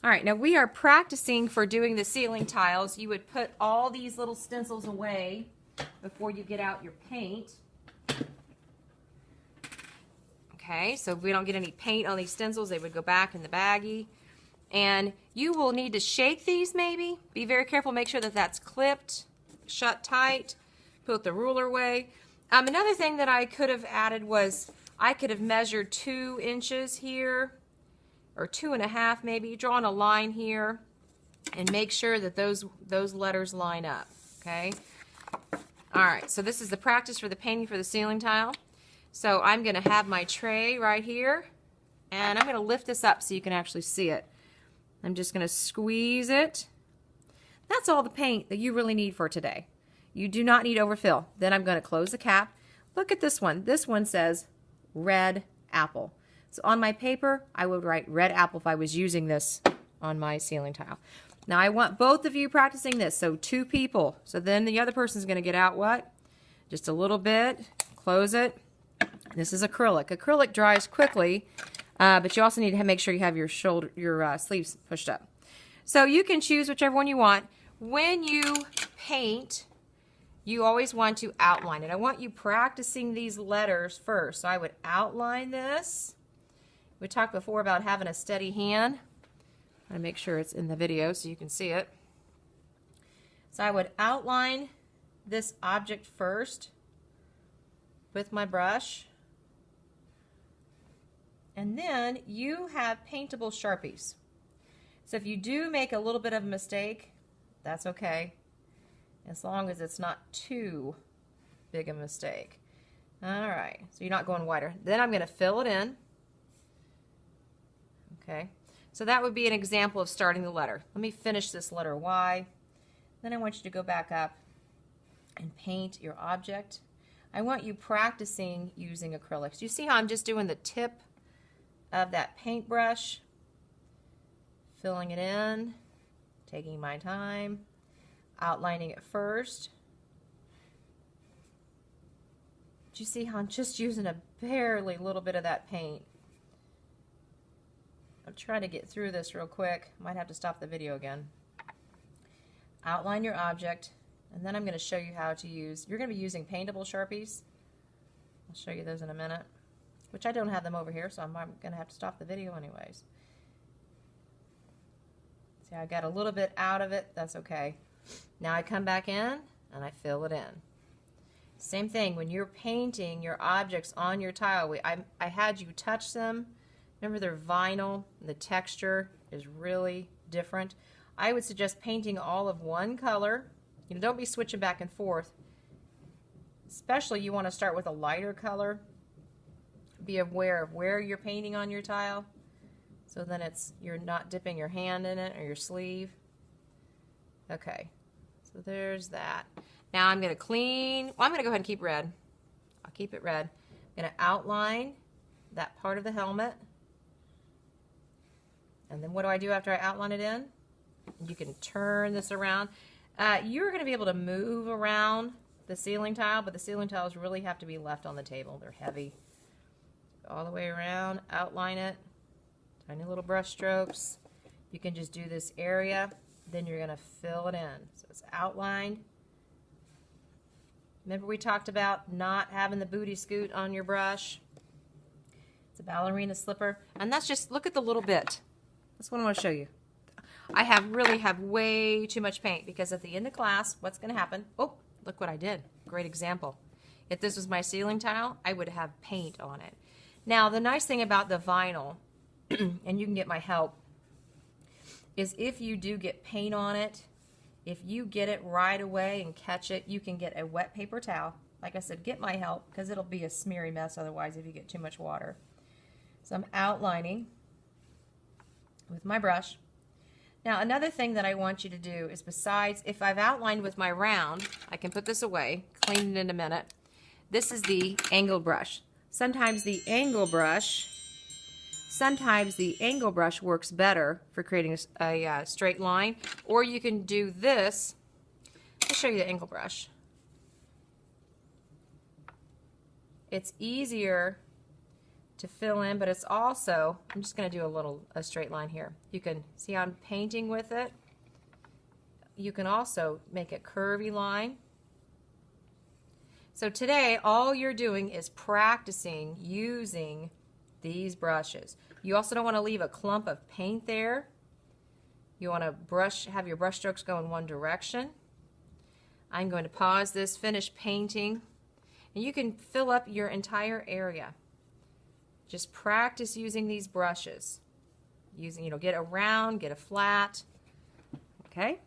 All right, now we are practicing for doing the ceiling tiles. You would put all these little stencils away before you get out your paint. Okay, so if we don't get any paint on these stencils, they would go back in the baggie. And you will need to shake these maybe. Be very careful, make sure that that's clipped, shut tight, put the ruler away. Another thing that I could have added was I could have measured 2 inches here, or 2.5 maybe, drawing a line here, and make sure that those letters line up, okay? All right, so this is the practice for the painting for the ceiling tile. So I'm gonna have my tray right here, and I'm gonna lift this up so you can actually see it. I'm just gonna squeeze it. That's all the paint that you really need for today. You do not need overfill. Then I'm gonna close the cap. Look at this one. This one says red apple. So on my paper, I would write red apple if I was using this on my ceiling tile. Now I want both of you practicing this, so 2 people. So then the other person's gonna get out what? Just a little bit, close it. This is acrylic. Acrylic dries quickly, but you also need to make sure you have your sleeves pushed up. So you can choose whichever one you want. When you paint, you always want to outline it. I want you practicing these letters first. So I would outline this. We talked before about having a steady hand. I'm going to make sure it's in the video so you can see it. So I would outline this object first with my brush. And then you have paintable Sharpies. So if you do make a little bit of a mistake, that's okay, as long as it's not too big a mistake. All right, so you're not going wider. Then I'm going to fill it in. Okay, so that would be an example of starting the letter. Let me finish this letter Y. Then I want you to go back up and paint your object. I want you practicing using acrylics. You see how I'm just doing the tip of that paintbrush, filling it in, taking my time, outlining it first. Do you see how I'm just using a barely little bit of that paint? I'm trying to get through this real quick. Might have to stop the video again. Outline your object, and then I'm going to show you how to use, you're going to be using paintable Sharpies. I'll show you those in a minute, which I don't have them over here, so I'm going to have to stop the video anyways. See, I got a little bit out of it. That's okay. Now I come back in and I fill it in. Same thing, when you're painting your objects on your tile, I had you touch them. Remember, they're vinyl. The texture is really different. I would suggest painting all of one color. You know, don't be switching back and forth. Especially you want to start with a lighter color. Be aware of where you're painting on your tile, so then you're not dipping your hand in it or your sleeve. Okay, so there's that. Now I'm going to clean. Well, I'm going to go ahead and keep red. I'll keep it red. I'm going to outline that part of the helmet. And then what do I do after I outline it in? You can turn this around. You're going to be able to move around the ceiling tile, but the ceiling tiles really have to be left on the table. They're heavy. All the way around, outline it, tiny little brush strokes. You can just do this area, then you're going to fill it in. So it's outlined. Remember we talked about not having the booty scoot on your brush. It's a ballerina slipper, and that's just, look at the little bit. That's what I want to show you. I really have way too much paint, because at the end of class, what's going to happen? Oh, look what I did. Great example. If this was my ceiling tile, I would have paint on it. Now, the nice thing about the vinyl, and you can get my help, is if you do get paint on it, if you get it right away and catch it, you can get a wet paper towel. Like I said, get my help, because it'll be a smeary mess otherwise if you get too much water. So I'm outlining with my brush. Now, another thing that I want you to do is, besides, if I've outlined with my round, I can put this away, clean it in a minute. This is the angled brush. Sometimes the angle brush works better for creating a straight line, or you can do this. I'll show you the angle brush. It's easier to fill in, but it's also, I'm just going to do a straight line here. You can see I'm painting with it. You can also make a curvy line. So today, all you're doing is practicing using these brushes. You also don't want to leave a clump of paint there. You want to have your brush strokes go in one direction. I'm going to pause this, finish painting, and you can fill up your entire area. Just practice using these brushes. Get a round, get a flat. Okay?